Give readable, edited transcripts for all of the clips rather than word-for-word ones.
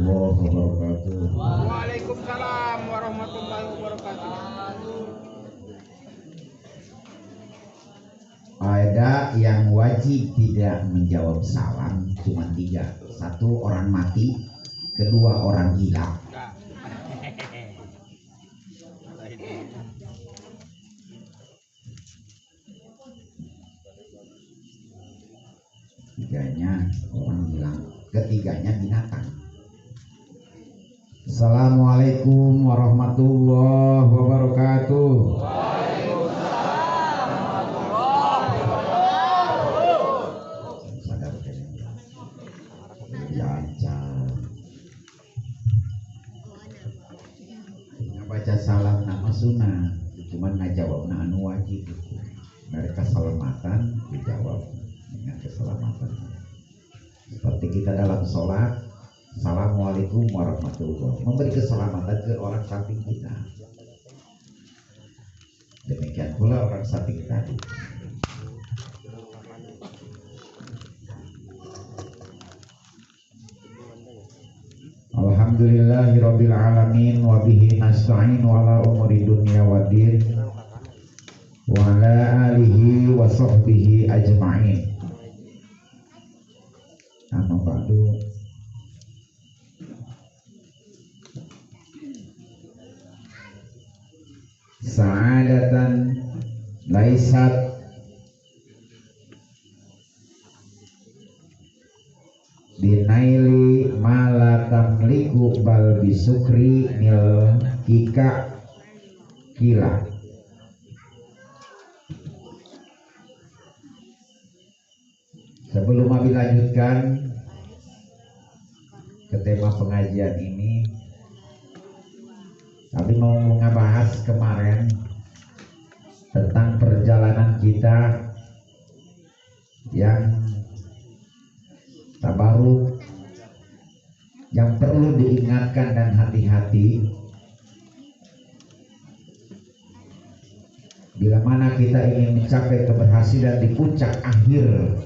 warahmatullahi wabarakatuh. Waalaikumsalam warahmatullahi wabarakatuh. Ada yang wajib tidak menjawab salam cuma 3. 1 orang mati, 2 orang gila. Tiganya orang hilang, ketiganya binatang. Assalamualaikum warahmatullahi wabarakatuh. Baca salam nama sunnah, cuman ngajawab anu wajib. Dari keselamatan dijawab dengan keselamatan. Seperti kita dalam sholat, assalamualaikum warahmatullahi, memberi keselamatan ke orang samping kita. Demikian pula orang samping tadi. Alhamdulillahirabbil alamin wa bihi nasta'in wa ala umuri dunya waddin wa ala alihi wa sahbihi ajma'in. Amma ba'du. Sa'adatan laisat binaili mala tamliku bal bisukri nil kika kila. Sebelum Abi lanjutkan ke tema pengajian ini, Abi mau ngebahas kemarin tentang perjalanan kita yang tabaruk, yang perlu diingatkan dan hati-hati bila mana kita ingin mencapai keberhasilan di puncak akhir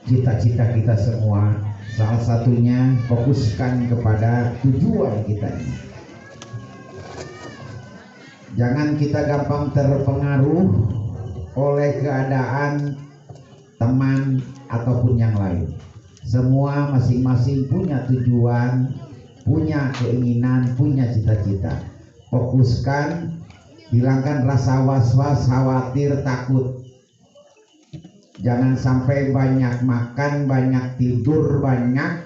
cita-cita kita semua. Salah satunya fokuskan kepada tujuan kita ini. Jangan kita gampang terpengaruh oleh keadaan teman ataupun yang lain. Semua masing-masing punya tujuan, punya keinginan, punya cita-cita. Fokuskan, hilangkan rasa was-was, khawatir, takut. Jangan sampai banyak makan, banyak tidur, banyak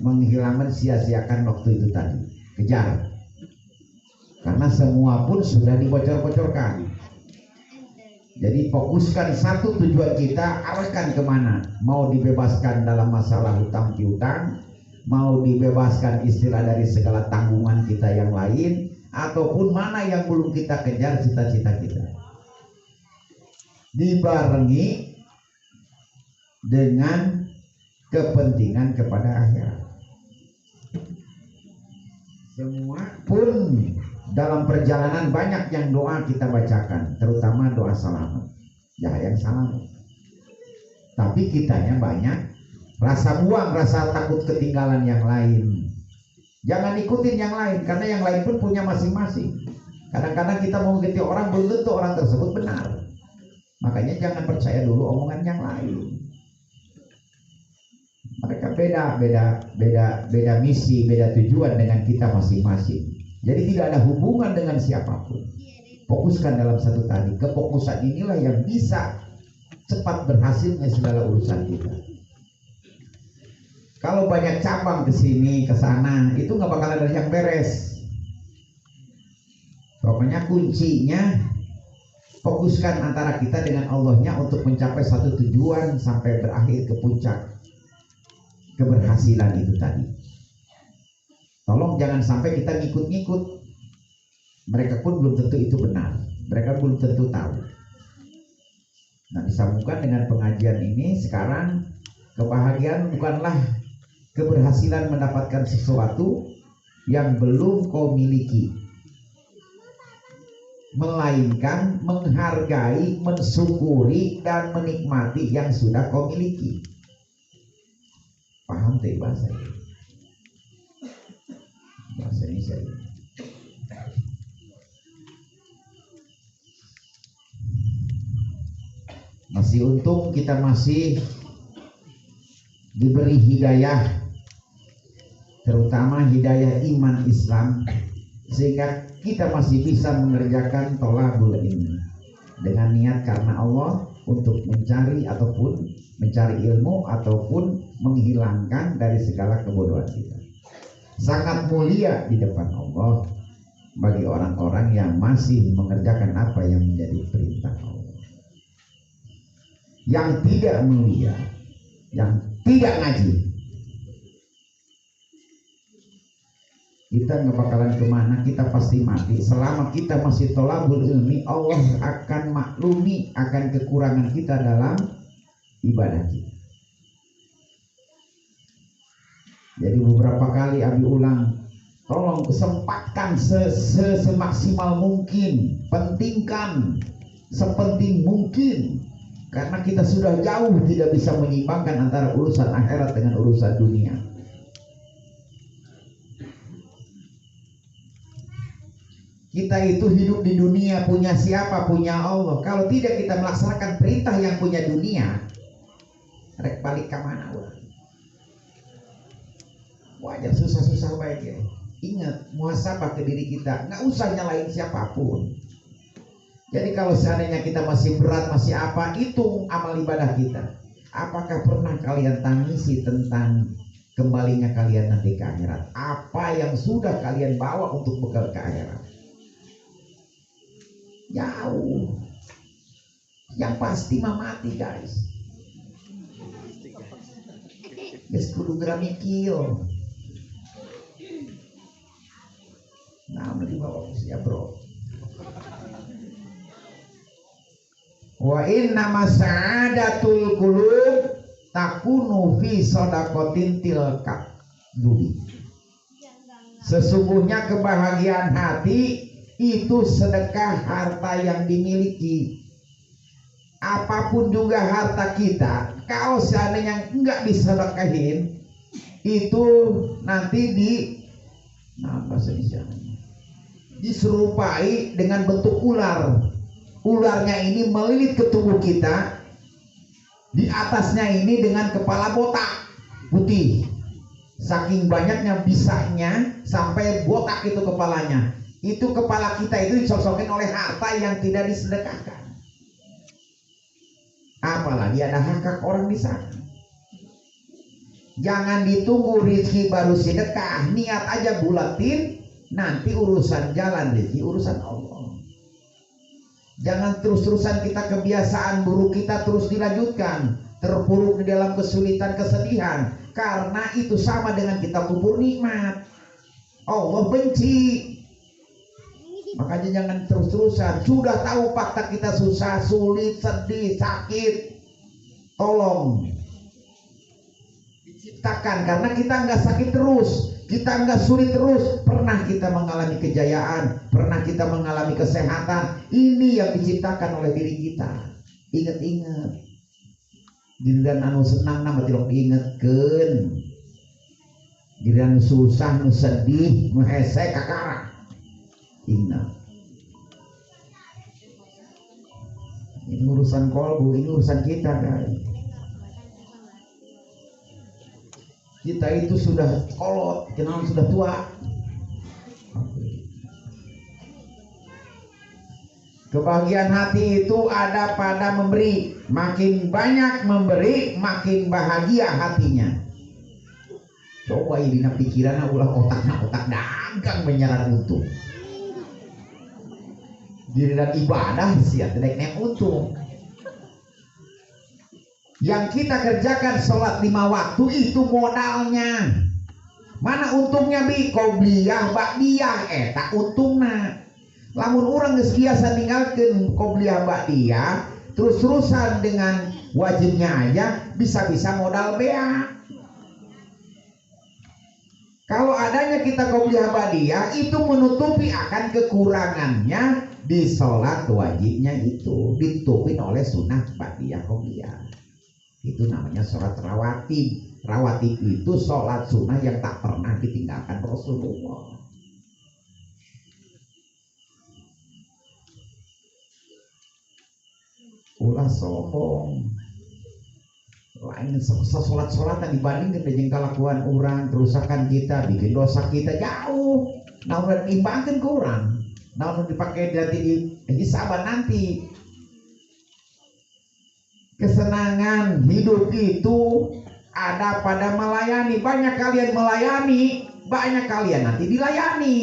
menghilangkan, sia-siakan waktu itu tadi. Kejar. Karena semua pun sudah dibocor-bocorkan. Jadi fokuskan satu tujuan kita, arahkan kemana. Mau dibebaskan dalam masalah hutang piutang, mau dibebaskan istilah dari segala tanggungan kita yang lain, ataupun mana yang belum kita kejar cita-cita kita. Dibarengi dengan kepentingan kepada akhirat. Semua pun dalam perjalanan banyak yang doa kita bacakan, terutama doa selamat. Ya yang selamat. Tapi kitanya banyak rasa buang, rasa takut ketinggalan yang lain. Jangan ikutin yang lain, karena yang lain pun punya masing-masing. Kadang-kadang kita mau mengikuti orang, belum tentu orang tersebut benar. Makanya jangan percaya dulu omongan yang lain. Mereka beda misi, beda tujuan dengan kita masing-masing. Jadi tidak ada hubungan dengan siapapun. Fokuskan dalam satu tadi. Kefokusan inilah yang bisa cepat berhasilnya segala urusan kita. Kalau banyak cabang ke sini, ke sana, itu nggak bakal ada yang beres. Pokoknya kuncinya fokuskan antara kita dengan Allahnya untuk mencapai satu tujuan sampai berakhir ke puncak keberhasilan itu tadi. Tolong jangan sampai kita ngikut-ngikut. Mereka pun belum tentu itu benar. Mereka belum tentu tahu. Nah, disambungkan dengan pengajian ini sekarang, kebahagiaan bukanlah keberhasilan mendapatkan sesuatu yang belum kau miliki, melainkan menghargai, mensyukuri dan menikmati yang sudah kau miliki. Paham tidak bahasa ini? Indonesia ini. Masih untung kita masih diberi hidayah, terutama hidayah iman Islam, sehingga kita masih bisa mengerjakan thalabul ilmi dengan niat karena Allah untuk mencari ilmu ataupun menghilangkan dari segala kebodohan kita. Sangat mulia di depan Allah bagi orang-orang yang masih mengerjakan apa yang menjadi perintah Allah. Yang tidak mulia, yang tidak ngaji, kita nggak bakalan kemana, kita pasti mati. Selama kita masih thalabul ilmi, Allah akan maklumi akan kekurangan kita dalam ibadah kita. Jadi beberapa kali Abi ulang, tolong kesempatkan semaksimal mungkin, pentingkan sepenting mungkin, karena kita sudah jauh tidak bisa menyimbangkan antara urusan akhirat dengan urusan dunia. Kita itu hidup di dunia punya siapa? Punya Allah. Kalau tidak kita melaksanakan perintah yang punya dunia, rek balik ke mana? Wajar susah-susah baik ya. Ingat, muhasabah ke diri kita, nggak usah nyalain siapapun. Jadi kalau seandainya kita masih berat, masih apa, hitung amal ibadah kita. Apakah pernah kalian tangisi tentang kembalinya kalian nanti ke akhirat? Apa yang sudah kalian bawa untuk bekal ke akhirat? Jauh. Yang pasti mah mati, guys. Yes, kudu gerak mikil. Nah, di bawah usia bro. Wa inna mas'adatul qulub takunu fi shadaqatin tilka dubi. Sesungguhnya kebahagiaan hati itu sedekah harta yang dimiliki. Apapun juga harta kita, kalau seandainya enggak disedekahin, itu nanti diserupai dengan bentuk ular. Ularnya ini melilit ke tubuh kita, di atasnya ini dengan kepala botak putih. Saking banyaknya bisanya sampai botak itu kepalanya. Itu kepala kita itu disosokin oleh harta yang tidak disedekahkan. Apalagi ada hakak orang di sana. Jangan ditunggu rezeki baru sedekah, niat aja bulatin, nanti urusan jalan rezeki urusan Allah. Jangan terus-terusan kita kebiasaan buruk kita terus dilanjutkan, terpuruk di dalam kesulitan kesedihan, karena itu sama dengan kita kubur nikmat. Allah benci. Makanya jangan terus-terusan. Sudah tahu fakta kita susah, sulit, sedih, sakit, tolong diciptakan, karena kita nggak sakit terus, kita nggak sulit terus. Pernah kita mengalami kejayaan, pernah kita mengalami kesehatan. Ini yang diciptakan oleh diri kita. Ingat-ingat. Giliran anu senang nama tidak diingatkan. Giliran susah, nu sedih, nu hese kakara. Ingat. Ini urusan kolbu, ini urusan kita, guys. Kita itu sudah kolot, kenal sudah tua. Kebahagiaan hati itu ada pada memberi. Makin banyak memberi, makin bahagia hatinya. Coba ini pikiran ulah otak dagang menyerang untung. Giliran ibadah siap tidak untung. Yang kita kerjakan sholat 5 waktu itu modalnya. Mana untungnya bi? Qobliyah ba'diyah tak untungna. Lamun orang geus biasa ninggalkeun qobliyah ba'diyah terus-terusan dengan wajibnya aja, bisa-bisa modal bea. Kalau adanya kita qobliyah ba'diyah itu menutupi akan kekurangannya di sholat wajibnya, itu ditutupin oleh sunnah ba'diyah qobliyah. Itu namanya sholat rawatib. Rawatib itu sholat sunnah yang tak pernah ditinggalkan Rasulullah. ulah sombong. Lain sholat-sholatan dibandingkan dengan kelakuan orang, kerusakan kita, bikin dosa kita jauh. Nah udah diimbangkan ke orang. Nah udah dipakai nanti di sabar nanti. Kesenangan hidup itu ada pada melayani. Banyak kalian melayani, banyak kalian nanti dilayani.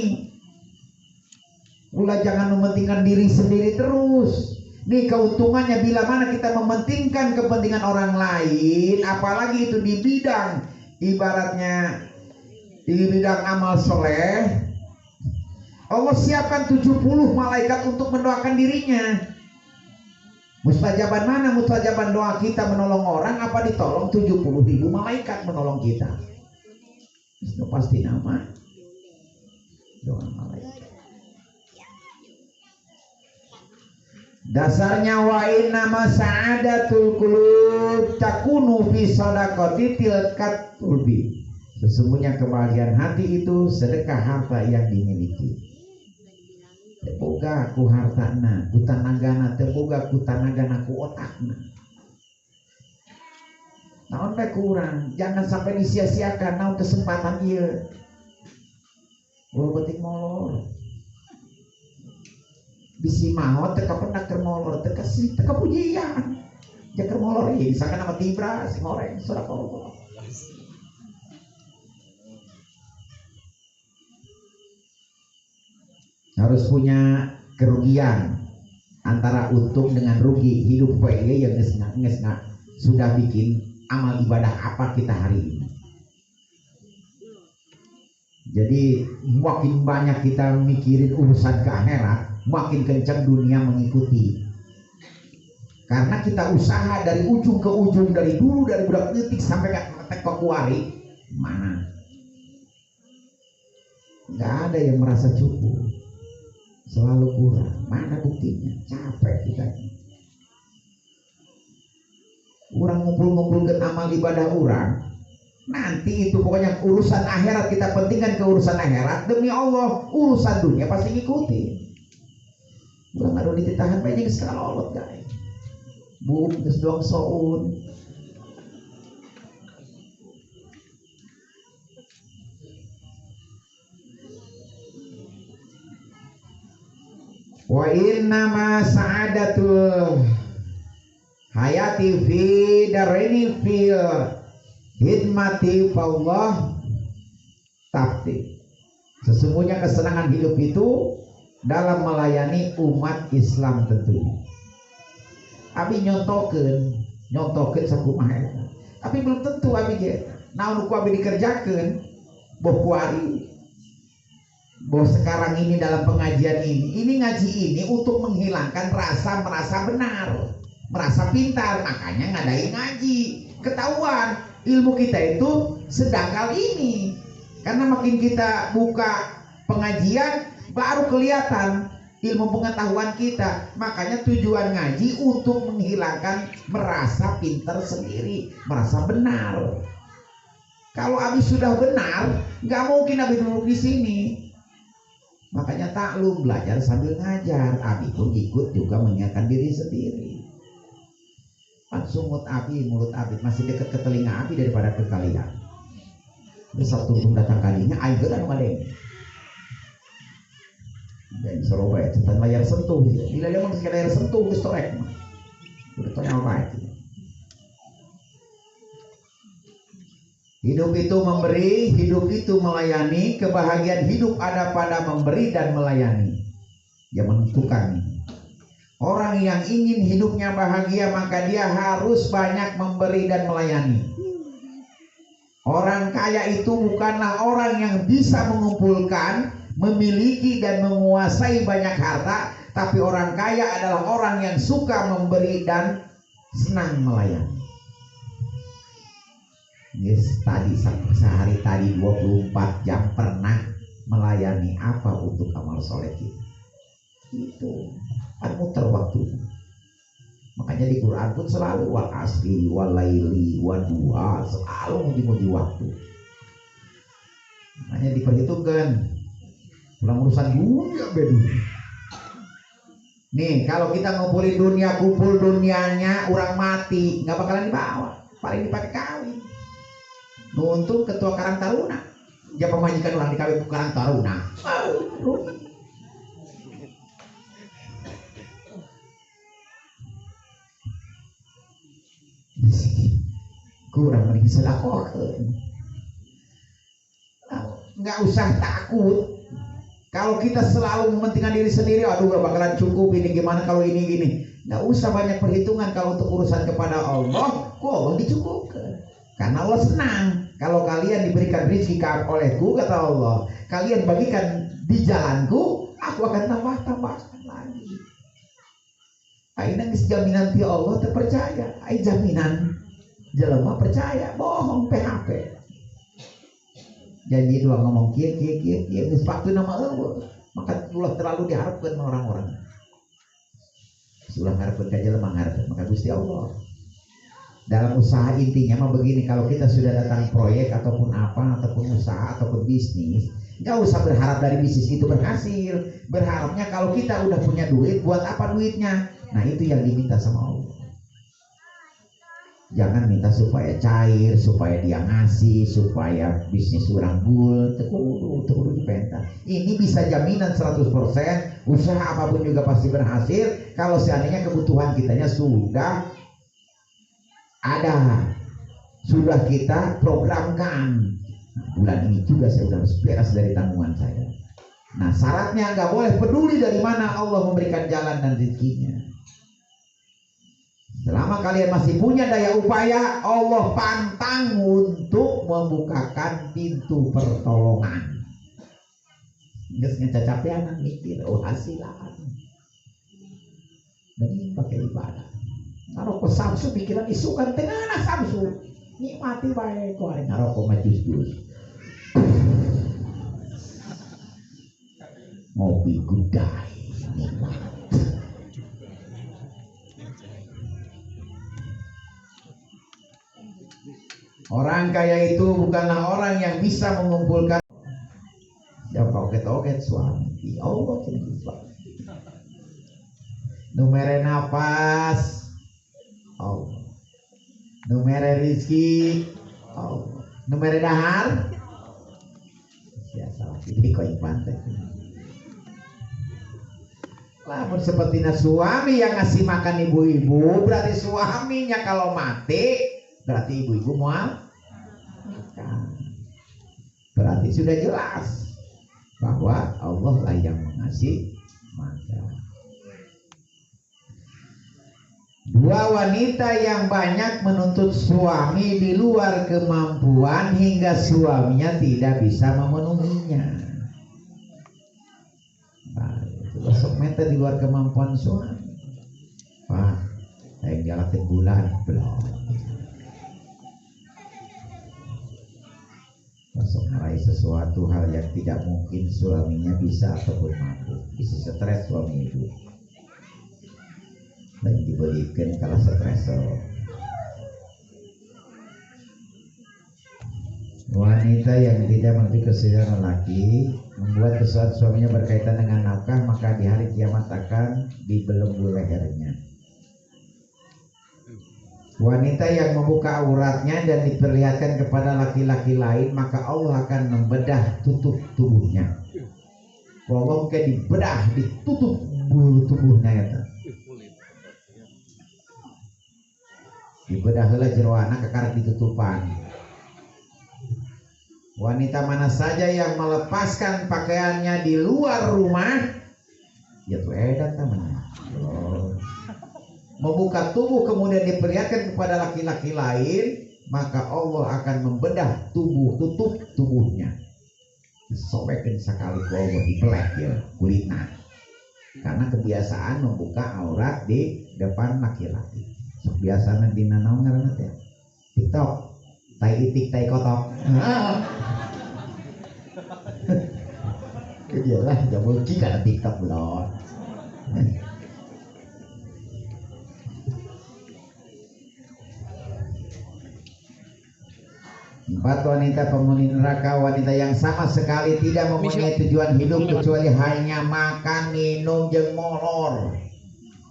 Ulah jangan mementingkan diri sendiri terus. Nih keuntungannya bila mana kita mementingkan kepentingan orang lain, apalagi itu di bidang ibaratnya di bidang amal soleh, Allah siapkan 70 malaikat untuk mendoakan dirinya. Mustajaban mana? Mustajaban doa kita menolong orang apa ditolong 70.000 malaikat menolong kita. Itu pasti nama doa malaikat. Dasarnya wa inna ma sa'adatul qulub takunu fi sadaqati tilkat qulbi. Sesungguhnya kebahagiaan hati itu sedekah harta yang dimiliki. Teboga ku hartana, ku tanagana, teboga ku tanagana ku otakna. Naon bae kurang, jangan sampai disia-siakan naon kesempatan ieu. Ulah penting molor. Bisi mahot teka pendak keur molor teka pujian. Ja keur molor ieu misalkan nama tibra si ngoreng sudah kolot. Harus punya kerugian antara untung dengan rugi. Hidup PE yang nges sudah bikin amal ibadah apa kita hari ini. Jadi makin banyak kita mikirin urusan ke akhirat, makin kencang dunia mengikuti. Karena kita usaha dari ujung ke ujung, dari dulu dari budak detik sampai ke kuari, mana? Nggak ada yang merasa cukup, selalu kurang. Mana buktinya? Capek kita. Orang ngumpul-ngumpul ke amal ibadah orang, nanti itu pokoknya urusan akhirat kita pentingkan ke urusan akhirat. Demi Allah, urusan dunia pasti ngikutin. Ulang ada ditahan banyak sekali Allah guys. Bu, terus doang soun. Wa inna ma sa'adatul hayati fi darini fil hidmati fallah tafti. Sesungguhnya kesenangan hidup itu dalam melayani umat Islam tentunya. Abi nyontokeun sakumaha eta. Tapi belum tentu abi ge. Naon ku abi dikerjakeun boh kuari. Boh sekarang ini dalam pengajian ini ngaji ini untuk menghilangkan rasa merasa benar, merasa pintar, makanya ngadain ngaji. Ketahuan ilmu kita itu sedangkal ini. Karena makin kita buka pengajian baru kelihatan ilmu pengetahuan kita. Makanya tujuan ngaji untuk menghilangkan merasa pintar sendiri, merasa benar. Kalau abi sudah benar, nggak mungkin abi duduk di sini. Makanya taklum, belajar sambil ngajar. Abi pun ikut juga mengingatkan diri sendiri. Pan sungut abi, mulut abi masih dekat ke telinga abi daripada ke kalian. Besok turun datang kalinya, ayo kan madem. Dan Surabaya tentang layar sentuh gitu. Bila dia mau layar sentuh ke storek mah. Udah tanya apa itu. Hidup itu memberi, hidup itu melayani. Kebahagiaan hidup ada pada memberi dan melayani. Yang menentukan. Orang yang ingin hidupnya bahagia maka dia harus banyak memberi dan melayani. Orang kaya itu bukanlah orang yang bisa mengumpulkan, memiliki dan menguasai banyak harta, tapi orang kaya adalah orang yang suka memberi dan senang melayani. Yes, tadi sehari tadi 24 jam pernah melayani apa untuk amal soleh kita. Itu kan muter waktunya. Makanya di Quran pun selalu wal asri wal laili wal duha, selalu muji-muji waktu. Makanya diperhitungkan. Pulang urusan dunia bedu. Nih kalau kita ngumpulin dunia, kumpul dunianya, orang mati nggak bakalan dibawa, paling dipakai kawin. Untung ketua Karang Taruna, dia pemajikan orang dikawin ke Karang Taruna. Kurang mending selakokeun. Nggak usah takut. Kalau kita selalu mementingkan diri sendiri, aduh gak bakalan cukup, ini gimana kalau ini gini. Nggak usah banyak perhitungan. Kalau untuk urusan kepada Allah, kok Allah dicukupkan. Karena Allah senang kalau kalian diberikan rezeki olehku, kata Allah, kalian bagikan di jalanku, aku akan tambahkan lagi. Aina geus jaminan ti Allah terpercaya. Ai jaminan jelema percaya, bohong PHP. Janji dua ngomong kia geus waktu nama eueuh, maka ulah terlalu diharapkan orang-orang. Ulah ngarepkeun ka jelema, ngarepkeun maka Gusti Allah. Dalam usaha intinya mah begini, kalau kita sudah datang proyek ataupun apa, ataupun usaha ataupun bisnis, nggak usah berharap dari bisnis itu berhasil. Berharapnya kalau kita udah punya duit, buat apa duitnya? Nah itu yang diminta sama Allah. Jangan minta supaya cair, supaya dia ngasih, supaya bisnis orang bul, tekudu dipenta. Ini bisa jaminan 100%, usaha apapun juga pasti berhasil kalau seandainya kebutuhan kitanya sudah ada, sudah kita programkan. Nah, bulan ini juga saya harus beres dari tanggungan saya. Nah syaratnya nggak boleh peduli dari mana Allah memberikan jalan dan rezekinya. Selama kalian masih punya daya upaya, Allah pantang untuk membukakan pintu pertolongan. Geus ngecacapean mikir, oh hasilan. Mending pakai ibadah. Ngaroko samsu pikiran isukan tengah samsu. Nikmati bae ku ari ngaroko mah jus-jus. Ngopi gudai nikmat. Orang kaya itu bukanlah orang yang bisa mengumpulkan. Ya oget-oget suami. Ya Allah suami. Numere nafas Allah. Numere rizki Allah. Numere dahar. Ya salah ini koin pantai. Lamun seperti suami yang ngasih makan ibu-ibu, berarti suaminya kalau mati, berarti ibu-ibu mual. Berarti sudah jelas bahwa Allah lah yang mengasih makan. Dua wanita yang banyak menuntut suami di luar kemampuan hingga suaminya tidak bisa memenuhinya. Nah, itu besok minta di luar kemampuan suami. Pak, saya jalanin bulan belum. Masuk meraih sesuatu hal yang tidak mungkin suaminya bisa ataupun mampu, bisa stres suami itu dan diberikan kalau stres. Wanita yang tidak memiliki kesedihan lelaki membuat kesalahan suaminya berkaitan dengan nafkah, maka di hari kiamat akan dibelenggu lehernya. Wanita yang membuka auratnya dan diperlihatkan kepada laki-laki lain, maka Allah akan membedah tutup tubuhnya. Kalau kayak dibedah, ditutup tubuhnya ya. Dibedah heula jero anak kekarep ditutupan. Wanita mana saja yang melepaskan pakaiannya di luar rumah, ya tuh edan teman. Membuka tubuh kemudian diperlihatkan kepada laki-laki lain, maka Allah akan membedah tutup tubuhnya. Disobekkan sekali ku Allah, dibelek ya kulitnya. Karena kebiasaan membuka aurat di depan laki-laki. Kebiasaan di nanaon ngaranna teh? TikTok, tai itik tai kotok. Kejalah jamul ki kana TikTok belum. Empat wanita penghuni neraka, wanita yang sama sekali tidak mempunyai tujuan hidup kecuali hanya makan, minum, jeung molor.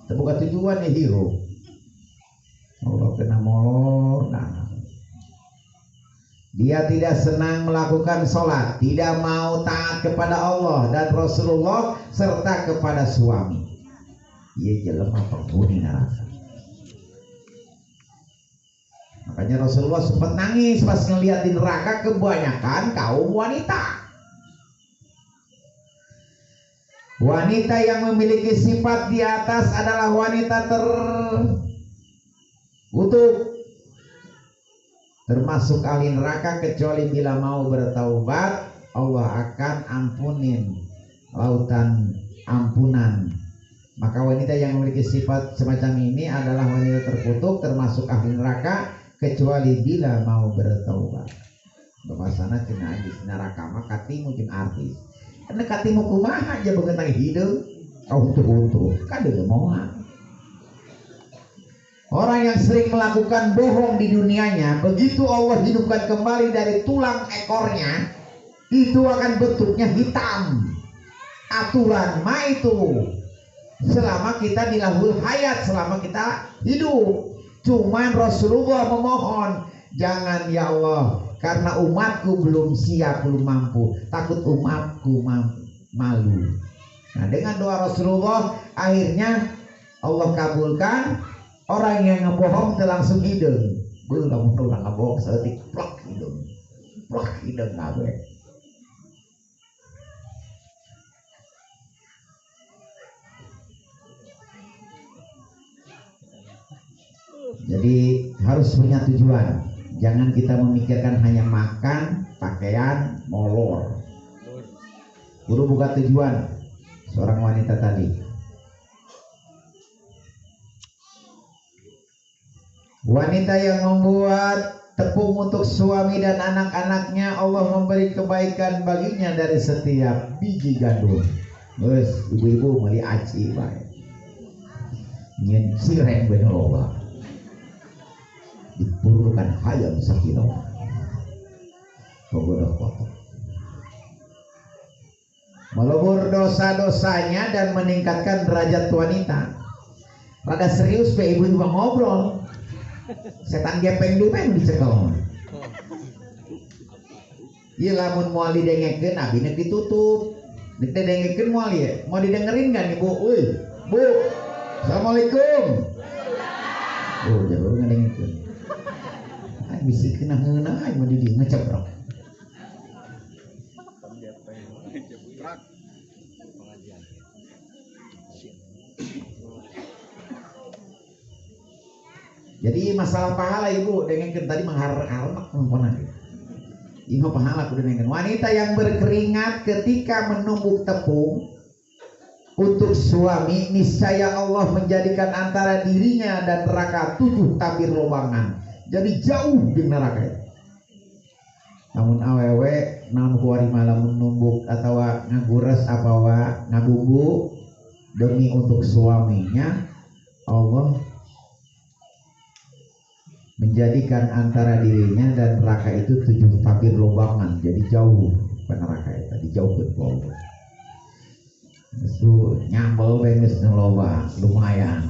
Bukan tujuan hirup. Allah kena molor. Nah, dia tidak senang melakukan sholat, tidak mau taat kepada Allah dan Rasulullah serta kepada suami. Ia jelema penghuni neraka. Makanya Rasulullah sempat nangis pas ngeliat di neraka kebanyakan kaum wanita. Wanita yang memiliki sifat di atas adalah wanita terkutuk, termasuk ahli neraka, kecuali bila mau bertaubat Allah akan ampunin lautan ampunan. Maka wanita yang memiliki sifat semacam ini adalah wanita terkutuk, termasuk ahli neraka, kecuali bila mau bertaubat. Bahasana kena di neraka mah katimu jeung artis. Karena katimu kumaha aja begenang hidup, kau untuk kadang mau. Orang yang sering melakukan bohong di dunianya, begitu Allah hidupkan kembali dari tulang ekornya, itu akan bentuknya hitam. Aturan mah itu selama kita di lahul hayat, selama kita hidup. Cuman Rasulullah memohon, jangan ya Allah, karena umatku belum siap, belum mampu, takut umatku malu. Nah, dengan doa Rasulullah akhirnya Allah kabulkan. Orang yang ngebohong itu langsung hidung. Belum ngebohong setik plak hidung. Plak hidung kabeh. Jadi harus punya tujuan. Jangan kita memikirkan hanya makan, pakaian, molor. Guru buka tujuan. Seorang wanita tadi. Wanita yang membuat tepung untuk suami dan anak-anaknya, Allah memberi kebaikan baginya dari setiap biji gandum. Terus ibu-ibu meli aci bae. Nyen sireng bener Allah. Diperlukan hayam sakinah. Bogoh kotor. Melebur dosa-dosanya dan meningkatkan derajat wanita. Rada serius be ibu-ibu ngobrol. Setan gepeng dipeng dicekel. Ieu lamun moal didengekeun abi nek ditutup. Nek didengekeun moal ieu, mau didengerin kan Ibu? Euy, Bu. Assalamualaikum. Oh, jago ngadengekeun. Ai bisikeun heuna ai mau di dieu ngeceprok. Jadi masalah pahala ibu dengan tadi mengharap komponen. Ini pahala kudu dengan wanita yang berkeringat ketika menumbuk tepung untuk suami, niscaya Allah menjadikan antara dirinya dan neraka 7 tabir lobangan. Jadi jauh di neraka. Namun awewe namun kuari malam menumbuk atau ngagures apa ngabumbu demi untuk suaminya, Allah menjadikan antara dirinya dan neraka itu 7 tabir lobangan, jadi jauh ke neraka itu, dijauhkan ke Allah. Itu nyambel benes lobang lumayan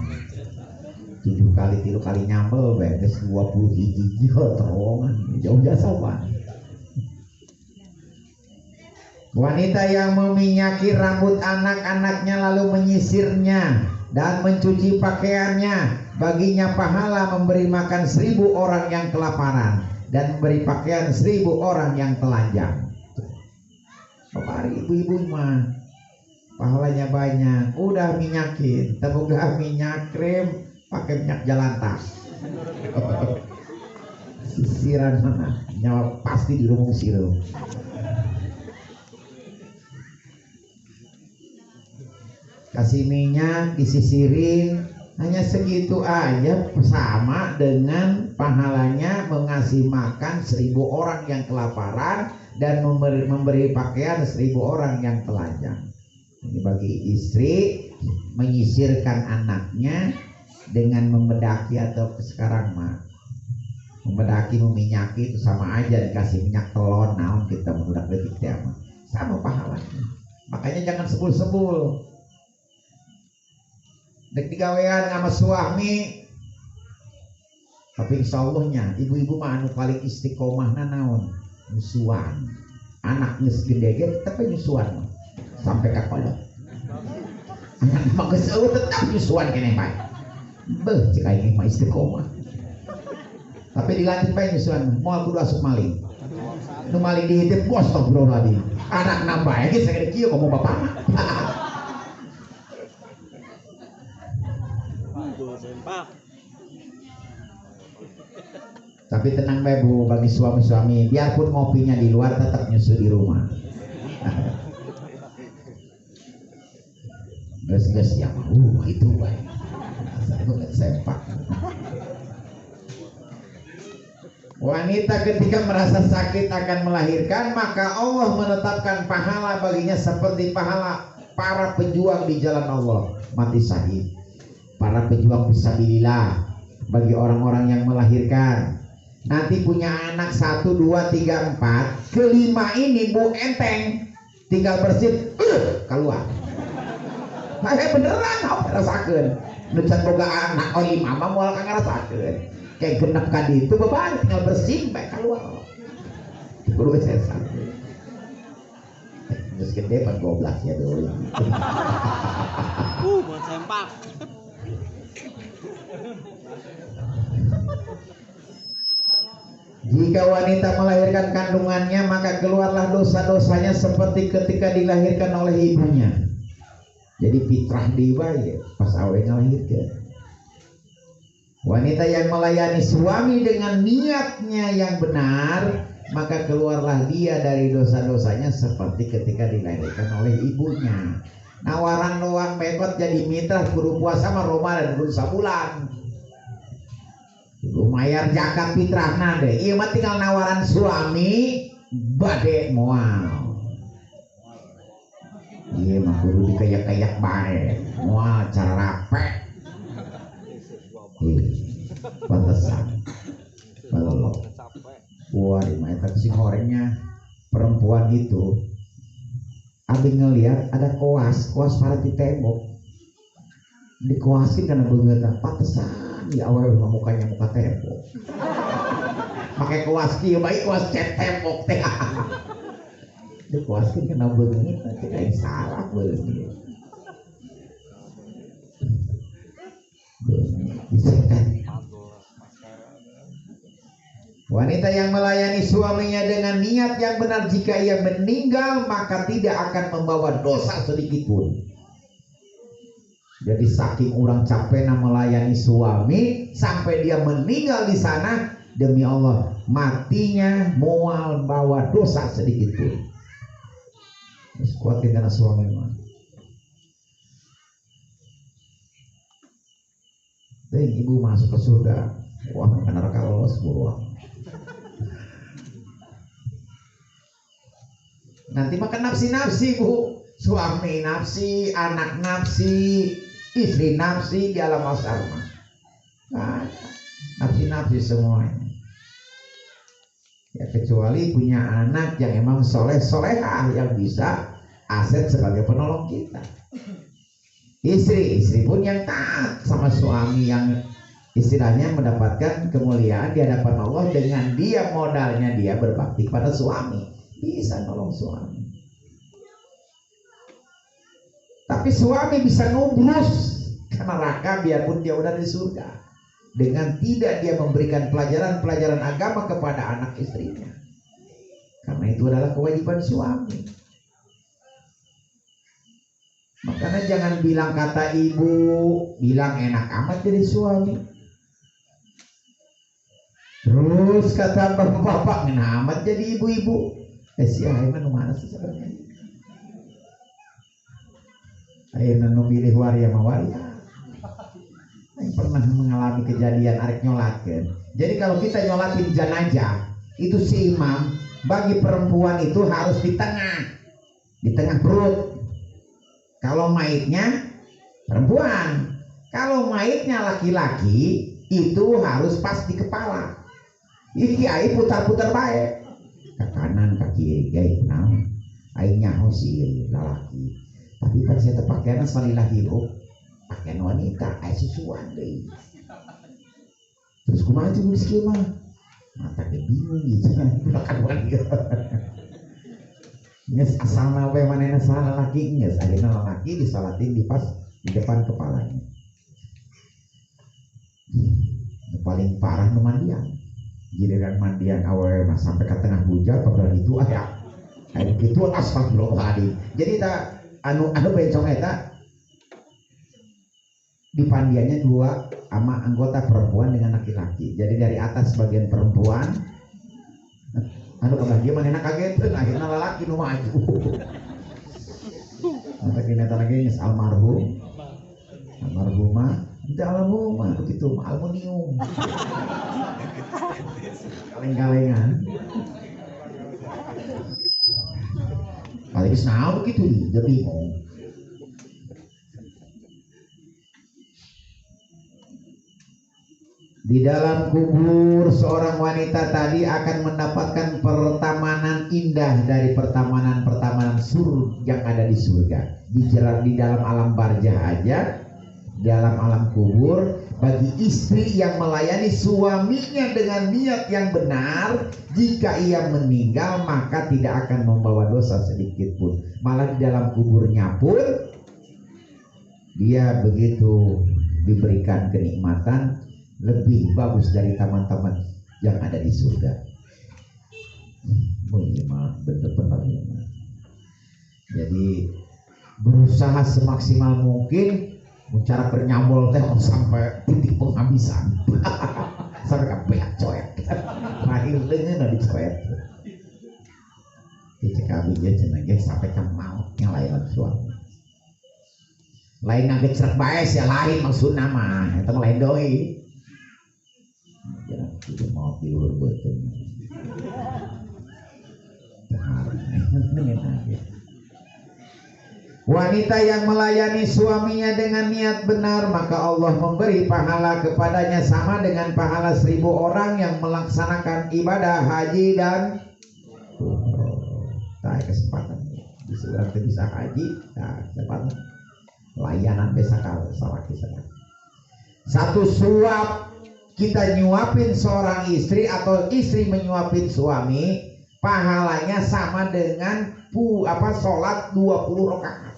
7 kali 3 kali nyambel benes 20 hiji terowongan jauh jasa Pak. Wanita yang meminyaki rambut anak-anaknya lalu menyisirnya dan mencuci pakaiannya, baginya pahala memberi makan 1000 orang yang kelaparan dan memberi pakaian 1000 orang yang telanjang. Bapak ibu-ibu mah pahalanya banyak. Udah minyakin, tebuga minyak krim, pakai minyak jalantas. Sisiran mana? Nyawa pasti di rumah sirup. Kasih minyak, disisirin, hanya segitu aja sama dengan pahalanya mengasih makan 1000 orang yang kelaparan dan memberi pakaian 1000 orang yang telanjang. Ini bagi istri menyisirkan anaknya dengan membedaki atau sekarang mah membedaki meminyaki itu sama aja, dikasih minyak telon naon kita mengudak detik mah sama pahalanya. Makanya jangan sebul-sebul. dek digawean sama suami. Tapi insyaallah ibu-ibu mah anu paling istiqomahna naon? Nyusuan. Anak geus gede tapi nyusuan sampai ka kolot. Anak mah geus tetap nyusuan keneh bae. Beuh cek aing mah istiqomah. Tapi dilanjut bae nyusuan, moal kudu asup maling. Nu maling dihitip bos astagfirullahaladzim. Anak nambah ge sagede kieu komo bapana. Tapi tenang bae Bu, bagi suami-suami, biarpun ngopinya di luar tetap nyusu di rumah. Ges-ges ya itu bae. Itu nggak sempak. Wanita ketika merasa sakit akan melahirkan, maka Allah menetapkan pahala baginya seperti pahala para pejuang di jalan Allah, mati syahid. Para pejuang fisabilillah, bagi orang-orang yang melahirkan. Nanti punya anak 1, 2, 3, 4, kelima ini Bu enteng, tinggal bersin keluar. Nah, beneran apa rasakeun? Nucan boga anak 5 mah moal kang ngarasakeun. Kayak genep ka ditu beban tinggal bersin bae keluar. Kudu sesa. Geus gede 12 ya dulu. Buat sempak. Jika wanita melahirkan kandungannya, maka keluarlah dosa-dosanya seperti ketika dilahirkan oleh ibunya. Jadi fitrah dewa ya pas awe ngelahirkan. Wanita yang melayani suami dengan niatnya yang benar, maka keluarlah dia dari dosa-dosanya seperti ketika dilahirkan oleh ibunya. Nawaran doang mekot jadi mitra kudu puasa mah Ramadan kudu sabulan. Lumayan zakat fitrahna deh. Ieu mah tinggal nawaran suami bade moal. Ieu mah kudu dikayak-kayak bae. Moal cara rape. Pantesan. Balolo. Wah, di mah eta sing gorengnya perempuan itu. Abi ngelihat ada koas para di tembok. Dikoasin karena beungeutna pantesan. Ya awal mukanya muka tembok. Pakai kuas kieu baik kuas cat tembok teh. Itu kuas kieu kena beungeut teh aing salah beungeut. Wanita yang melayani suaminya dengan niat yang benar, jika ia meninggal maka tidak akan membawa dosa sedikit pun. Jadi saking orang capeknya melayani suami sampai dia meninggal di sana, demi Allah matinya moal bawa dosa sedikit pun. Terus kuatin karena suami mah. Ibu masuk ke surga, wah ke neraka lolos buruan. Nanti makan nafsi-nafsi Bu, suami nafsi, anak nafsi, istri nafsi di alam mahsyar mah. Nah, nafsi-nafsi semuanya. Ya kecuali punya anak yang emang soleh-solehah yang bisa aset sebagai penolong kita. Istri pun yang taat sama suami yang istilahnya mendapatkan kemuliaan di hadapan Allah dengan dia modalnya dia berbakti pada suami, bisa nolong suami. Tapi suami bisa nubrus ke neraka biarpun dia udah di surga dengan tidak dia memberikan pelajaran agama kepada anak istrinya, karena itu adalah kewajiban suami. Makanya jangan bilang kata ibu, bilang enak amat jadi suami. Terus kata bapak, enak amat jadi ibu-ibu. Si Aiman mana sih sebenarnya? Ayeuna nu milih waria mah waria. Yang pernah mengalami kejadian arek nyolatkeun. Jadi kalau kita nyolatin jenazah, itu si imam bagi perempuan itu harus di tengah perut. Kalau maitnya perempuan, kalau maitnya laki-laki itu harus pas di kepala. Iki ai putar-putar bae. Ke kanan, ke kiri, gaib naon. Ai nyaho si lalaki. Tapi kan saya pakaiannya salilah hirup. pakaian wanita susuan deh. Terus kumaha tuh skema mata kayak bingung gitu makan wanita. Nges asal nawe manehna salah laki nges ayeuna laki disalatin di pas di depan kepalanya. Paling parah nu mandian. Giliran mandian awewe mah sampai ke tengah bujal padahal itu aya. Aya kitu astagfirullahaladzim. Jadi tak anu bencong eta di pandiannya dua sama anggota perempuan dengan laki-laki. Jadi dari atas bagian perempuan kabar dia manehna kaget akhirnya lalaki nu maju. Maka kineta lagi geus almarhumah tidak almarhumah begitu aluminium. Kaleng-kalengan. Kali geus naon begitu dia bingung. Di dalam kubur seorang wanita tadi akan mendapatkan pertamanan indah dari pertamanan surga yang ada di surga. Di dalam alam barzah aja, dalam alam kubur, bagi istri yang melayani suaminya dengan niat yang benar, jika ia meninggal maka tidak akan membawa dosa sedikit pun. Malah di dalam kuburnya pun dia begitu diberikan kenikmatan lebih bagus dari taman-taman yang ada di surga. Benar-benar ya. Jadi berusaha semaksimal mungkin cara bernyambol teh sampai titik penghabisan. Sampai kabeh coet. Terakhir leungeun dicoet. Cek abi ge cenah ge sampai ka mautnya lain suami. Lain ngagecrek bae sia lain maksudna mah eta mah lain doi. Ya, itu mau tidur betul. Wanita yang melayani suaminya dengan niat benar, maka Allah memberi pahala kepadanya sama dengan pahala 1000 orang yang melaksanakan ibadah haji dan tak kesempatan. Bisa bisa haji, tak kesempatan. Layanan besakal salah kisah. Satu suap kita nyuapin seorang istri atau istri menyuapin suami, pahalanya sama dengan sholat 20 rakaat.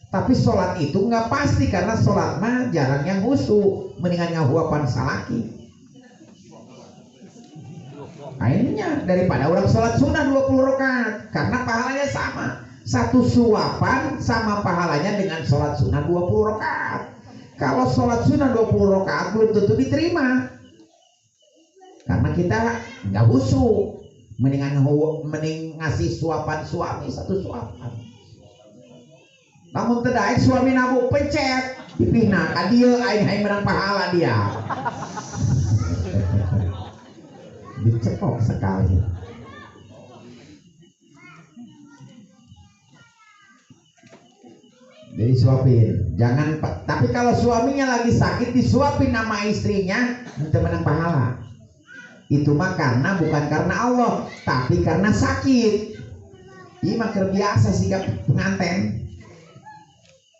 Tapi sholat itu nggak pasti karena sholat mah jarang yang husu, mendingan ngahuapan salaki. Akhirnya daripada orang sholat sunnah 20 rakaat karena pahalanya sama. Satu suapan sama pahalanya dengan sholat sunnah 20 rakaat. Kalau sholat sunnah 20 rakaat belum tentu diterima karena kita nggak husu, mending ngasih suapan suami satu suapan. Namun tidak suami nabuk pencet dipina ka dieu aing menang pahala dia. Dicekok sekali. Jadi suapin, jangan. Tapi kalau suaminya lagi sakit disuapin nama istrinya, itu menang pahala. Itu mah karena bukan karena Allah, tapi karena sakit. Ini mah biasa sikap pengantin,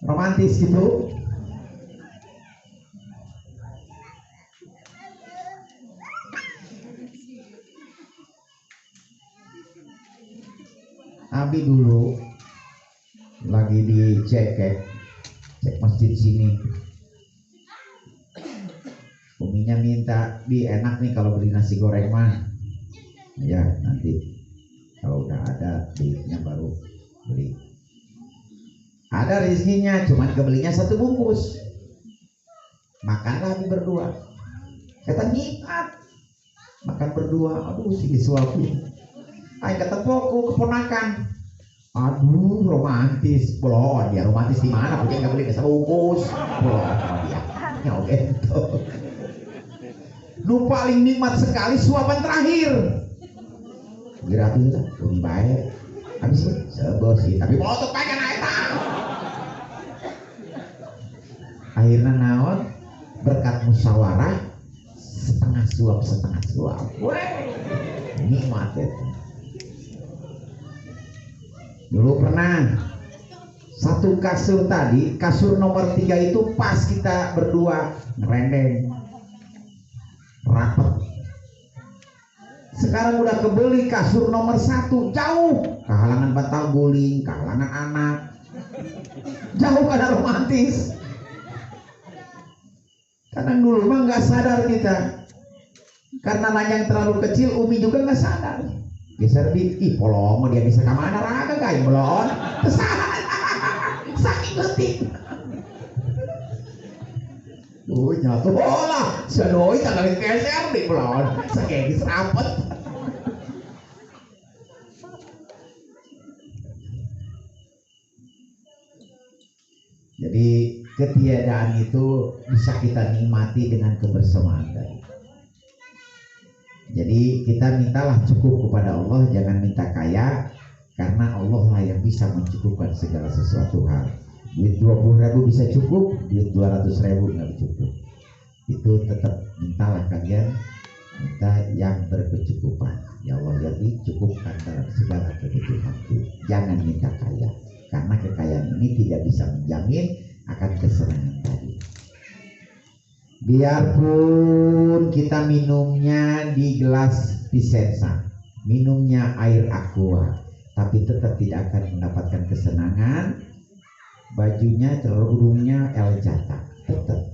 romantis gitu. Abi dulu lagi cek masjid sini, uminya minta bi enak nih kalau beli nasi goreng mah ya nanti kalau udah ada duitnya baru beli. Ada rezekinya, cuman kebelinya 1 bungkus, makanlah Abi berdua. Kata nikmat makan berdua. Aduh si disuapin, ayo ketemu keponakan. Aduh romantis, belum dia romantis di mana? Punya nggak beli sebungkus, belum dia nyoget. Nu paling nikmat sekali suapan terakhir. Gratis lah, lebih baik. Habis itu sebosi, tapi mau tuh pengen aja. Akhirnya naon berkat musyawarah setengah suap. Weh, nikmat itu. Dulu pernah 1 satu kasur tadi, kasur nomor 3 itu pas kita berdua ngerendeng rapet. Sekarang udah kebeli kasur nomor 1 jauh, kehalangan bantal guling, kehalangan anak, jauh kada romantis. Kadang dulu mah nggak sadar kita, karena ranjang terlalu kecil. Umi juga nggak sadar. Geser di, ih polong dia bisa kemana raga kayak belon, kesalahan, sakit letih. Nyatu bola, sedoi kagak geser di belon, sakit serapet. Jadi ketiadaan itu bisa kita nikmati dengan kebersamaan tadi. Jadi kita mintalah cukup kepada Allah, jangan minta kaya, karena Allah lah yang bisa mencukupkan segala sesuatu hal. Duit 20.000 bisa cukup, duit 200.000 nggak cukup. Itu tetap mintalah kalian, minta yang berkecukupan. Ya Allah, jadi cukupkan dalam segala kebutuhanku. Jangan minta kaya, karena kekayaan ini tidak bisa menjamin akan kesenangan tadi. Biarpun kita minumnya di gelas Vicenza, minumnya air aqua, tapi tetap tidak akan mendapatkan kesenangan. Bajunya, kerudungnya El Jata, tetap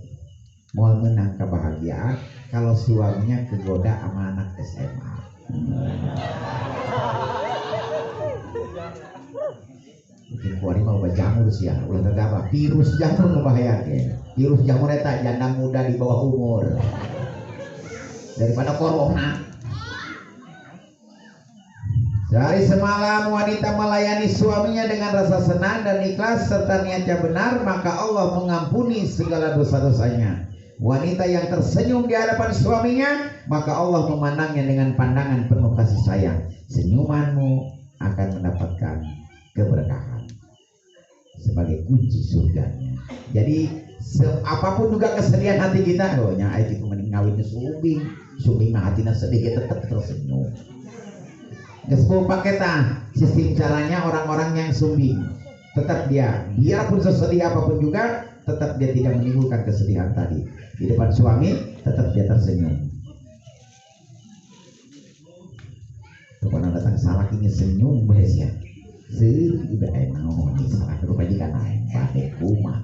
mau menang kebahagiaan kalau suaminya kegoda sama anak SMA. Mungkin kuari mau jamur sih ya, ulah gagah virus jamur membahayakan. Virus jamur eta janda muda di bawah umur daripada corona. Dari semalam wanita melayani suaminya dengan rasa senang dan ikhlas serta niatnya benar, maka Allah mengampuni segala dosa-dosanya. Wanita yang tersenyum di hadapan suaminya, maka Allah memandangnya dengan pandangan penuh kasih sayang. Senyumanmu akan mendapatkan keberkahan sebagai kunci surganya. Jadi apapun juga kesedihan hati kita, oh nya itu mending ngawinnya sumbing mah hatinya sedikit tetap tersenyum. Gespo paketah sistem caranya orang-orang yang sumbing, tetap dia biarpun sesedih apapun juga, tetap dia tidak menimbulkan kesedihan tadi. Di depan suami tetap dia tersenyum. Kalau datang salah ini senyum beres ya. Udah enak nih salah kerupajikan naik pakai kumat.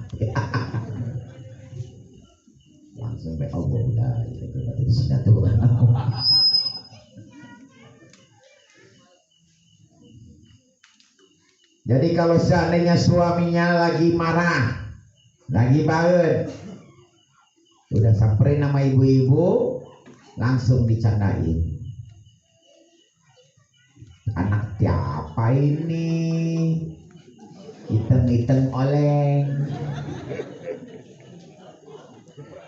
Langsung be Allah udah itu di sini tuh. Jadi kalau seandainya suaminya lagi marah, lagi banget, udah samperin nama ibu-ibu, langsung dicandain. Anak siapa ini? Hitam-hitam oleng.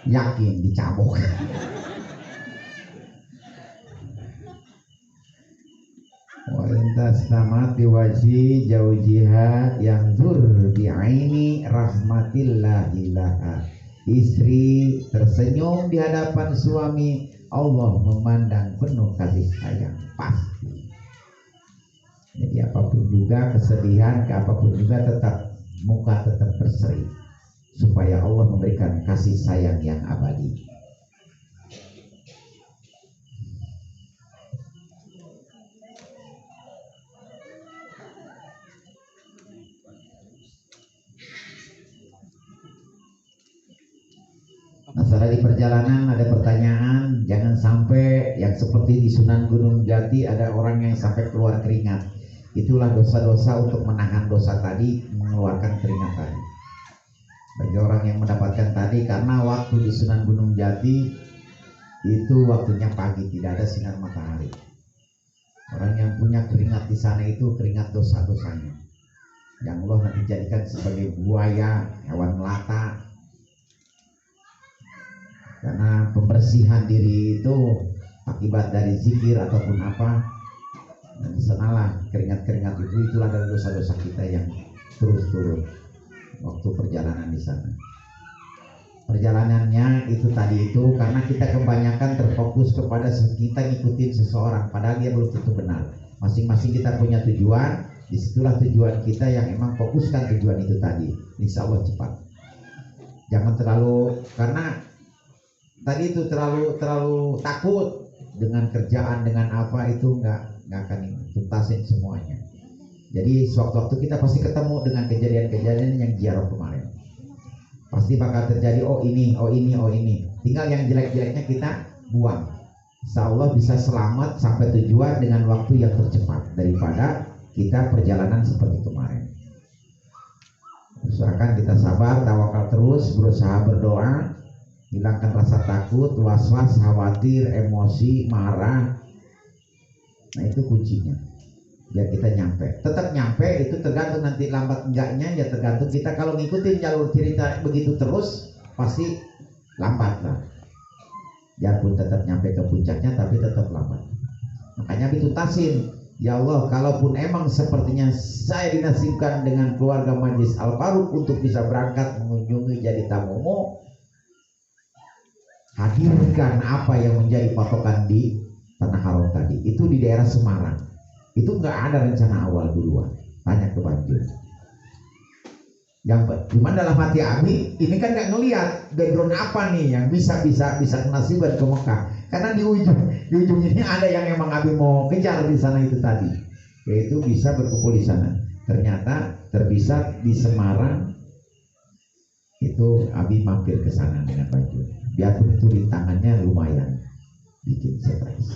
Yakin dicabok. Walintas tamat diwaji jaujiha yang zur bi'aini rahmatillahilaha. Istri tersenyum di hadapan suami, Allah memandang penuh kasih sayang pasti. Jadi apapun juga kesedihan, apapun juga tetap muka tetap berseri, supaya Allah memberikan kasih sayang yang abadi. Masalah di perjalanan ada pertanyaan, jangan sampai yang seperti di Sunan Gunung Jati ada orang yang sampai keluar keringat. Itulah dosa-dosa untuk menahan dosa tadi, mengeluarkan keringat tadi. Bagi orang yang mendapatkan tadi, karena waktu di Sunan Gunung Jati itu waktunya pagi, tidak ada sinar matahari. Orang yang punya keringat di sana itu keringat dosa-dosanya, yang Allah nanti jadikan sebagai buaya, hewan melata. Karena pembersihan diri itu akibat dari zikir ataupun apa, dan di sanalah keringat-keringat itulah dari dosa-dosa kita yang terus turun waktu perjalanan di sana. Perjalanannya itu tadi itu karena kita kebanyakan terfokus kepada kita ngikutin seseorang, padahal dia belum tentu benar. Masing-masing kita punya tujuan, Disitulah tujuan kita yang emang fokuskan tujuan itu tadi. Insya Allah cepat. Jangan terlalu, karena tadi itu terlalu takut dengan kerjaan, dengan apa itu nggak akan tuntasin semuanya. Jadi sewaktu-waktu kita pasti ketemu dengan kejadian-kejadian yang ziarah kemarin. Pasti bakal terjadi oh ini. Tinggal yang jelek-jeleknya kita buang. Insya Allah bisa selamat sampai tujuan dengan waktu yang tercepat daripada kita perjalanan seperti kemarin. Usahakan kita sabar, tawakal terus, berusaha berdoa, hilangkan rasa takut, was-was, khawatir, emosi, marah. Nah itu kuncinya. Biar kita nyampe. Tetap nyampe itu tergantung nanti lambat enggaknya ya tergantung kita. Kalau ngikutin jalur cerita begitu terus pasti lambat lah. Biarpun tetap nyampe ke puncaknya tapi tetap lambat. Makanya dituntasin. Ya Allah, kalaupun emang sepertinya saya dinasibkan dengan keluarga Majlis Al-Faruq untuk bisa berangkat mengunjungi jadi tamumu, hadirkan apa yang menjadi patokan di Tanah Haram tadi. Itu di daerah Semarang. Itu nggak ada rencana awal duluan. Tanya ke Banjur. Yang cuman dalam hati Abi ini kan nggak ngelihat background apa nih yang bisa nasibat ke Mekah. Karena di ujung ini ada yang emang Abi mau kejar di sana itu tadi, yaitu bisa berkumpul di sana. Ternyata terpisah di Semarang. Itu Abi mampir ke sana dengan Banjur. Biarpun itu rintangannya lumayan bikin stres.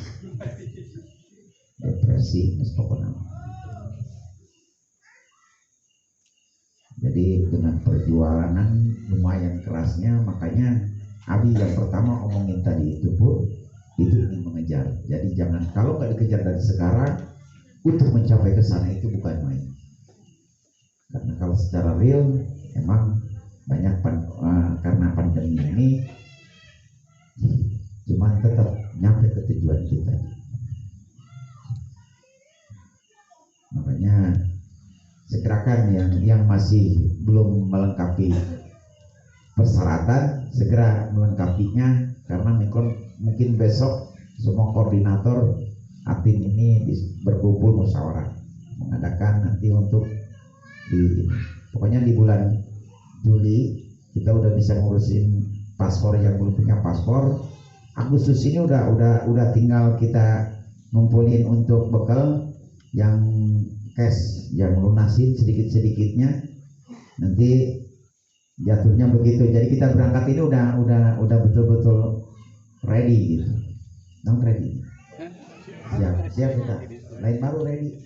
Depresi pokoknya. Jadi dengan perjuangan lumayan kerasnya, makanya Abi yang pertama omongin tadi itu Bu, itu ingin mengejar. Jadi jangan, kalau nggak dikejar dari sekarang, untuk mencapai ke sana itu bukan main. Karena kalau secara real emang banyak karena pandemi ini, cuman tetap nyampe ke tujuan itu tadi. Makanya segerakan yang masih belum melengkapi persyaratan segera melengkapinya, karena mungkin besok semua koordinator Atin ini berkumpul musyawarah mengadakan nanti untuk pokoknya di bulan Juli kita udah bisa ngurusin paspor yang belum punya paspor. Agustus ini udah tinggal kita ngumpulin untuk bekal yang cash, yang lunasin sedikit-sedikitnya. Nanti jatuhnya begitu. Jadi kita berangkat ini udah betul-betul ready gitu. Non ready. Siap kita. Lain baru ready.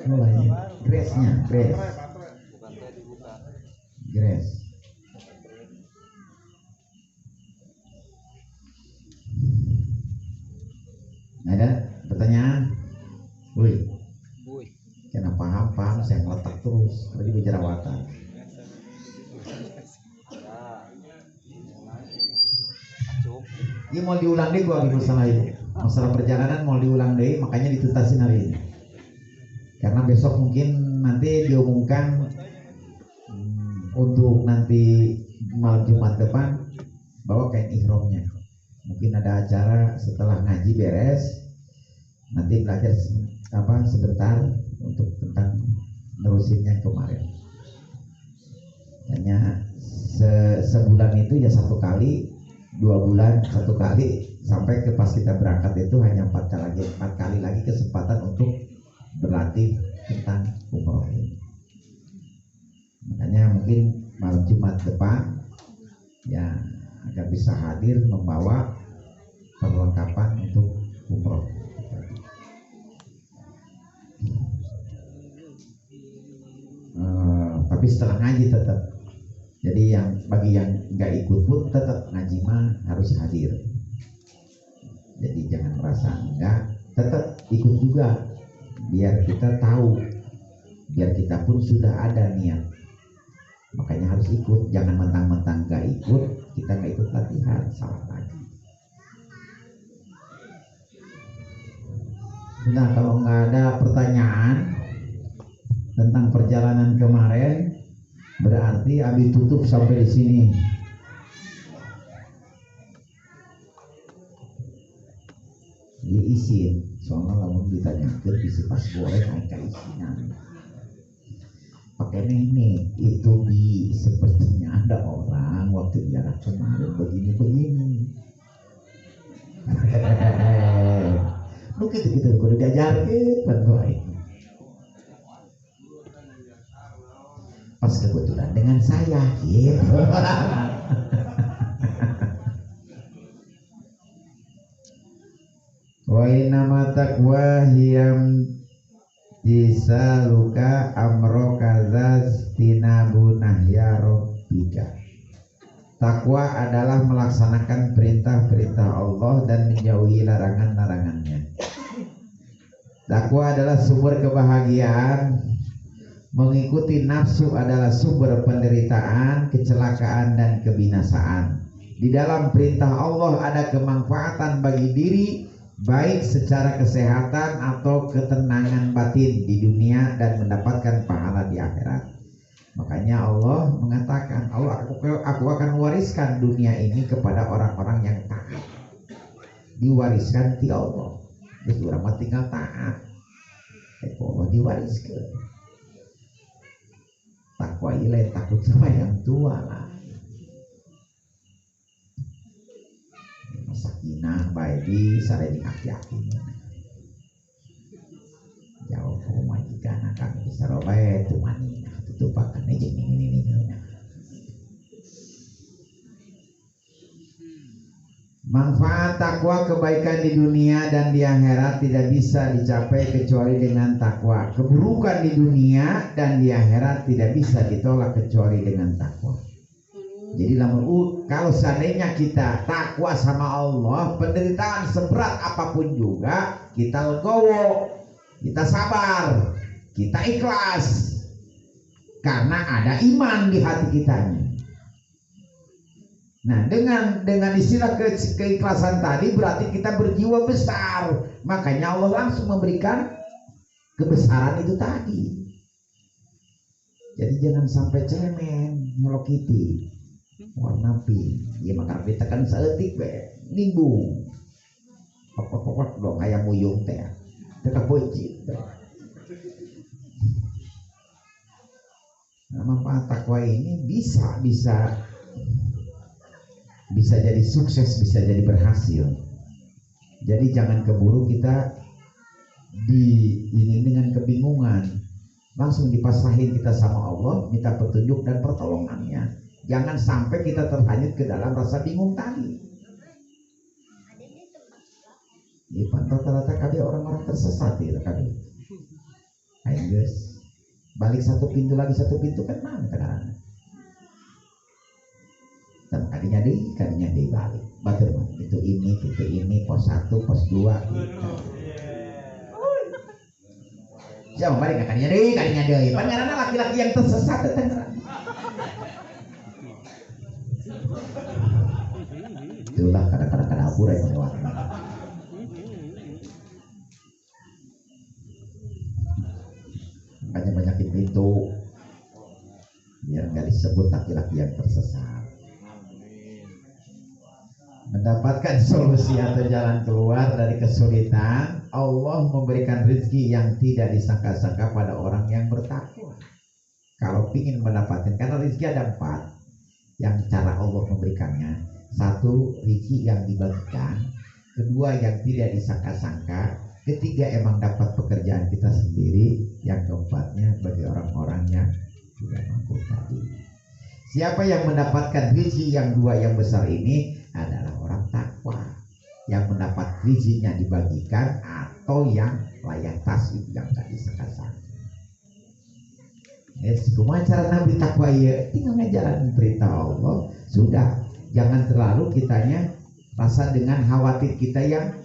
Mulai grace-nya, grace. Grace. Ada pertanyaan? Woi. Karena paham saya ngeletak terus lagi berjerawatan. Ini mau diulang deh gua masalah itu. Masalah perjalanan mau diulang deh, makanya dituntasin hari ini. Karena besok mungkin nanti diumumkan untuk nanti malam Jumat depan bawa kain ihramnya. Mungkin ada acara setelah ngaji beres, nanti belajar sebentar untuk tentang nerusinnya kemarin. Hanya sebulan itu ya 1 kali, 2 bulan 1 kali, sampai ke pas kita berangkat itu hanya 4 kali lagi kesempatan untuk berlatih tentang umroh ini. Makanya mungkin malam Jumat depan ya agar bisa hadir membawa perlengkapan untuk umroh. Tapi setelah ngaji tetap. Jadi bagi yang nggak ikut pun tetap ngaji mah harus hadir. Jadi jangan merasa enggak, tetap ikut juga. Biar kita tahu, biar kita pun sudah ada niat. Makanya harus ikut, jangan mentang-mentang nggak ikut, kita nggak ikut latihan, salah lagi. Nah kalau nggak ada pertanyaan tentang perjalanan kemarin, berarti Abi tutup sampai di sini. Diisin, soalnya lamun ditanya ke isi pas boleh angka isinya. makanya ini itu sepertinya ada orang waktu jarak kemarin begini. Lu gitu kudu diajarkeun bantuan. Pas kebetulan dengan saya gitu. Wa inama taqwa hiyam disaluka amro kazaz tinabu nahya rabbika. Takwa adalah melaksanakan perintah-perintah Allah dan menjauhi larangan-larangannya. Takwa adalah sumber kebahagiaan. Mengikuti nafsu adalah sumber penderitaan, kecelakaan dan kebinasaan. Di dalam perintah Allah ada kemanfaatan bagi diri, baik secara kesehatan atau ketenangan batin di dunia dan mendapatkan pahala di akhirat. Makanya Allah mengatakan, aku akan wariskan dunia ini kepada orang-orang yang taat. Diwariskan ti Allah. Terus orang tinggal taat. Allah diwariskan. Takwa ilaih takut sama yang tua lah. Sakinah baik di sareng aki-aki. Jauh majikan kami bisa robae tumani tutupakan aja ini. Manfaat takwa kebaikan di dunia dan di akhirat tidak bisa dicapai kecuali dengan takwa. Keburukan di dunia dan di akhirat tidak bisa ditolak kecuali dengan takwa. Jadi kalau seandainya kita takwa sama Allah, penderitaan seberat apapun juga kita legowo, kita sabar, kita ikhlas, karena ada iman di hati kitanya. Nah, dengan istilah keikhlasan tadi berarti kita berjiwa besar, makanya Allah langsung memberikan kebesaran itu tadi. Jadi jangan sampai cemen, nyelokiti, warna pink, ya maka kita kan seetik be, nimbung, pokok dong ayam muyung teh, tetap wajib. Nah, manfaat takwa ini bisa jadi sukses, bisa jadi berhasil. Jadi jangan keburu kita ini dengan kebingungan, langsung dipasrahin kita sama Allah, minta petunjuk dan pertolongannya. Jangan sampai kita terhanyut ke dalam rasa bingung tadi. Di rata-rata kali orang-orang tersesat ya kali. Ayo guys, balik satu pintu lagi satu pintu kan mana sekarang? Dan kadinya deh balik. Bagaimana? Pintu ini, pos 1, pos 2 gitu. Siapa balik kadinya deh. Pangaranna laki-laki yang tersesat teteh. Itulah kadang-kadang kadapur yang lewat. Makanya banyakin pintu biar nggak disebut laki-laki yang tersesat. Mendapatkan solusi atau jalan keluar dari kesulitan, Allah memberikan rezeki yang tidak disangka-sangka pada orang yang bertakwa. Kalau ingin mendapatkan, karena rezeki ada 4 yang cara Allah memberikannya. 1, rezeki yang dibagikan. 2, yang tidak disangka-sangka. 3, emang dapat pekerjaan kita sendiri. Yang 4-nya bagi orang-orang yang tidak mampu tadi. Siapa yang mendapatkan rezeki yang 2 yang besar ini adalah orang takwa yang mendapat rezekinya dibagikan, atau yang layak tasbih yang tak disangka-sangka. Cuma cara Nabi takwa ya tinggal ngejalanin perintah Allah sudah. Jangan terlalu kitanya rasa dengan khawatir kita yang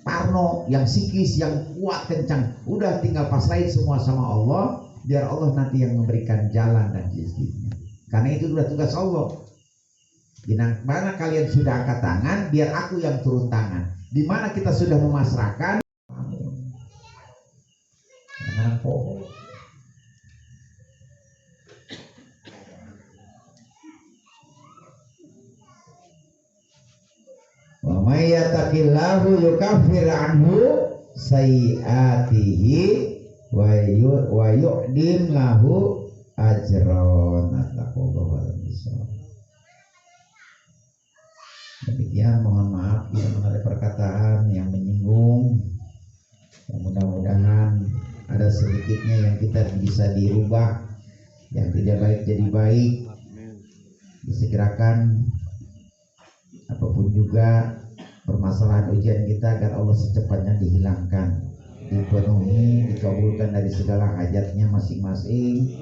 parno, yang psikis, yang kuat kencang. Udah tinggal pasrahin semua sama Allah, biar Allah nanti yang memberikan jalan dan rezekinya. Karena itu sudah tugas Allah. Di mana kalian sudah angkat tangan, biar aku yang turun tangan. Di mana kita sudah memasrahkan, jangan pohon. Wa may yattaqillahu yukaffir anhu sayyi'atihi wa yu'dim lahu ajron ataqabbalallahu minna. Demikian, mohon maaf bila ada perkataan yang menyinggung. Ya, mudah-mudahan ada sedikitnya yang kita bisa dirubah, yang tidak baik jadi baik, disegerakan. Apapun juga permasalahan ujian kita agar Allah secepatnya dihilangkan, dipenuhi, dikabulkan dari segala hajatnya masing-masing,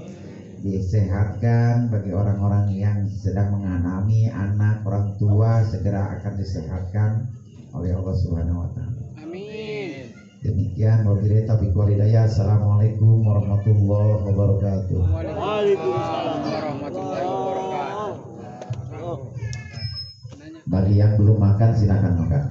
disehatkan bagi orang-orang yang sedang mengalami anak, orang tua segera akan disehatkan oleh Allah Subhanahu wa taala. Amin. Demikian, wabillahi taufiq wal hidayah. Assalamualaikum warahmatullahi wabarakatuh. Waalaikumsalam warahmatullahi wabarakatuh. Bagi yang belum makan silakan makan.